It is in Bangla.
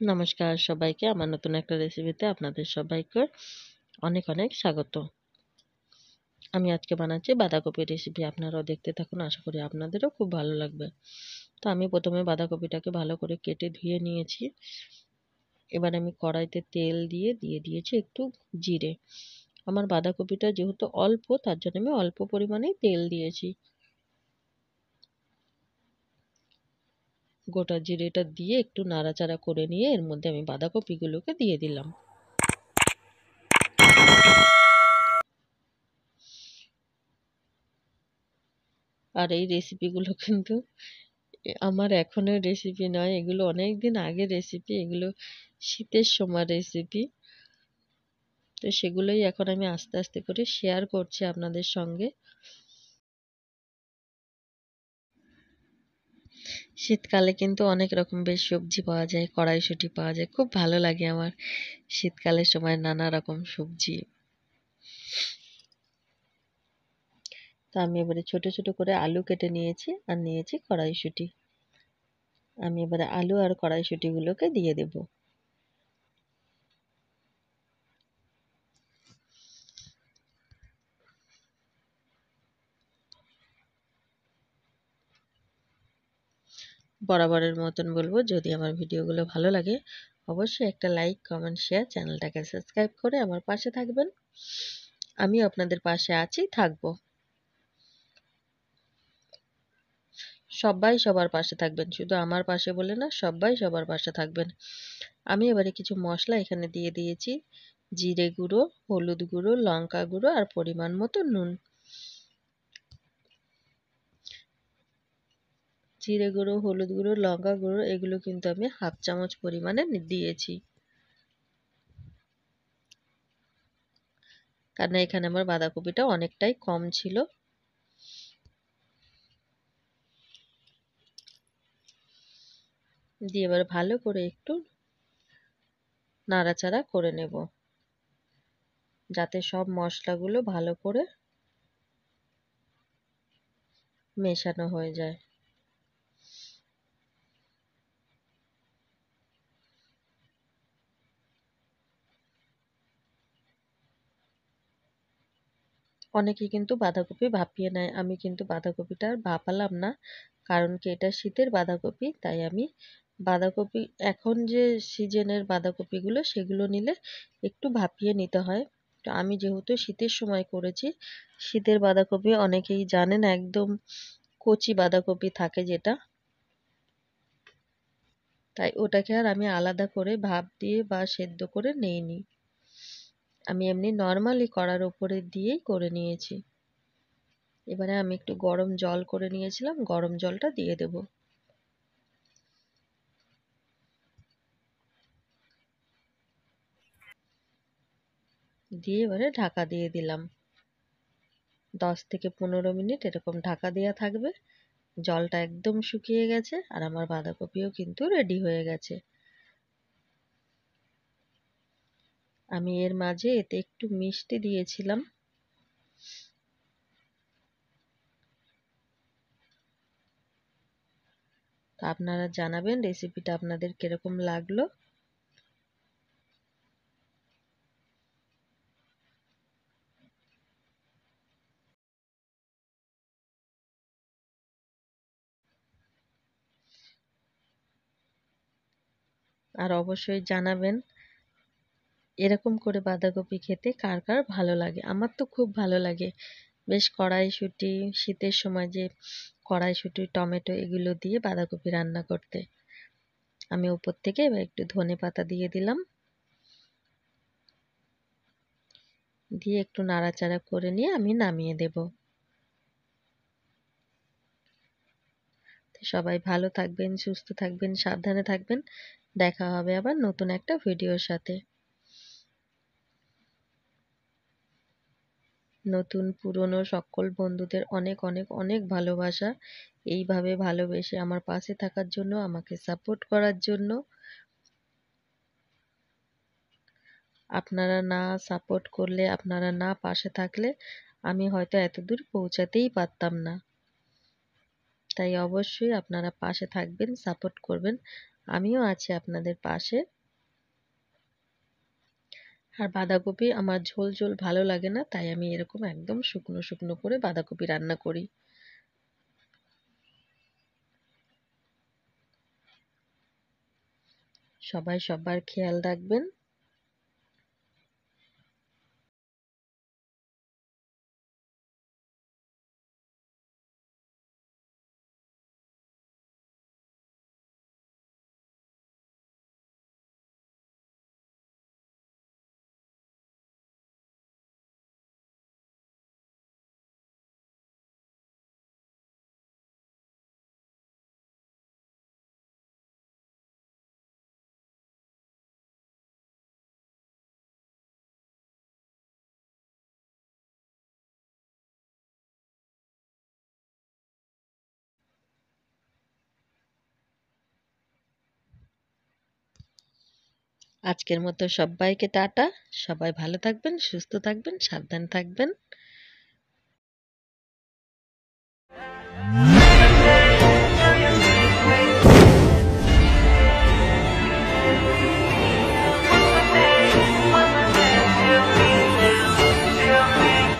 নমস্কার সবাইকে, আমার নতুন একটা রেসিপিতে আপনাদের সবাইকে অনেক অনেক স্বাগত। আমি আজকে বানাচ্ছি বাঁধাকপির রেসিপি। আপনারাও দেখতে থাকুন, আশা করি আপনাদেরও খুব ভালো লাগবে। তো আমি প্রথমে বাঁধাকপিটাকে ভালো করে কেটে ধুয়ে নিয়েছি। এবার আমি কড়াইতে তেল দিয়ে দিয়েছি একটু জিরে। আমার বাঁধাকপিটা যেহেতু অল্প, তার জন্য আমি অল্প পরিমাণেই তেল দিয়েছি। গোটা জিরেটা দিয়ে একটু নাড়াচাড়া করে নিয়ে এর মধ্যে আমি বাঁধাকপিগুলোকে দিয়ে দিলাম। আর এই রেসিপিগুলো কিন্তু আমার এখনের রেসিপি নয়, এগুলো অনেক দিন আগের রেসিপি। এগুলো শীতের সময় রেসিপি। তো সেগুলোই এখন আমি আস্তে আস্তে করে শেয়ার করছি আপনাদের সঙ্গে। শীতকালে কিন্তু অনেক রকম বেশ সবজি পাওয়া যায়, কড়াইশুঁটি পাওয়া যায়, খুব ভালো লাগে আমার শীতকালের সময় নানা রকম সবজি। তো আমি এবারে ছোট ছোট করে আলু কেটে নিয়েছি আর নিয়েছি কড়াইশুঁটি। আমি এবারে আলু আর কড়াইশুঁটিগুলোকে দিয়ে দেবো। বরাবরের মতন বলবো, যদি আমার ভিডিওগুলো ভালো লাগে অবশ্যই একটা লাইক, কমেন্ট, শেয়ার, চ্যানেলটাকে সাবস্ক্রাইব করে আমার পাশে থাকবেন। আমি আপনাদের পাশে আছি, থাকবো। সবাই সবার পাশে থাকবেন, শুধু আমার পাশে বলে না, সবাই সবার পাশে থাকবেন। আমি এবারে কিছু মশলা এখানে দিয়ে দিয়েছি। জিরে গুঁড়ো, হলুদ গুঁড়ো, লঙ্কা গুঁড়ো আর পরিমাণ মতো নুন। জিরে গুঁড়ো, হলুদ গুঁড়ো, লঙ্কা গুঁড়ো এগুলো কিন্তু আমি 1/2 চামচ পরিমাণে দিয়েছি, কারণ এখানে আমার বাঁধাকপিটা অনেকটাই কম ছিল। দিয়ে এবার ভালো করে একটু নাড়াচাড়া করে নেব, যাতে সব মশলাগুলো ভালো করে মেশানো হয়ে যায়। অনেকে কিন্তু বাঁধাকপি ভাপিয়ে নেয়, আমি কিন্তু বাঁধাকপিটা আর ভাপালাম না, কারণ কি এটা শীতের বাঁধাকপি। তাই আমি বাঁধাকপি, এখন যে সিজনের বাঁধাকপিগুলো সেগুলো নিলে একটু ভাপিয়ে নিতে হয়। তো আমি যেহেতু শীতের সময় করেছি, শীতের বাঁধাকপি অনেকেই জানেন একদম কচি বাঁধাকপি থাকে যেটা, তাই ওটাকে আর আমি আলাদা করে ভাপ দিয়ে বা সেদ্ধ করে নেইনি। আমি এমনি নর্মালি কড়ার ওপরে দিয়েই করে নিয়েছি। এবারে আমি একটু গরম জল করে নিয়েছিলাম, গরম জলটা দিয়ে দেব। দিয়ে এবারে ঢাকা দিয়ে দিলাম। 10 থেকে 15 মিনিট এরকম ঢাকা দেওয়া থাকবে। জলটা একদম শুকিয়ে গেছে আর আমার বাঁধাকপিও কিন্তু রেডি হয়ে গেছে। আমি এর মাঝে এতে একটু মিষ্টি দিয়েছিলাম। তা আপনারা জানাবেন রেসিপিটা আপনাদের কিরকম লাগলো। আর অবশ্যই জানাবেন এরকম করে বাঁধাকপি খেতে কার কার ভালো লাগে। আমার তো খুব ভালো লাগে। বেশ কড়াইশুঁটি, শীতের সময় যে কড়াইশুঁটি, টমেটো এগুলো দিয়ে বাঁধাকপি রান্না করতে। আমি উপর থেকে এবার একটু ধনেপাতা দিয়ে দিলাম। দিয়ে একটু নাড়াচাড়া করে নিয়ে আমি নামিয়ে দেব। সবাই ভালো থাকবেন, সুস্থ থাকবেন, সাবধানে থাকবেন। দেখা হবে আবার নতুন একটা ভিডিওর সাথে। নতুন পুরনো সকল বন্ধুদের অনেক অনেক অনেক ভালোবাসা। এইভাবে ভালোবেসে আমার পাশে থাকার জন্য, আমাকে সাপোর্ট করার জন্য। আপনারা না সাপোর্ট করলে, আপনারা না পাশে থাকলে আমি হয়তো এতদূর পৌঁছাতেই পারতাম না। তাই অবশ্যই আপনারা পাশে থাকবেন, সাপোর্ট করবেন। আমিও আছি আপনাদের পাশে। আর বাঁধাকপি আমার ঝোল ঝোল ভালো লাগে না, তাই আমি এরকম একদম শুকনো শুকনো করে বাঁধাকপি রান্না করি। সবাই সবার খেয়াল রাখবেন। আজকের মতো সবাইকে টাটা। সবাই ভালো থাকবেন, সুস্থ থাকবেন, সাবধান থাকবেন।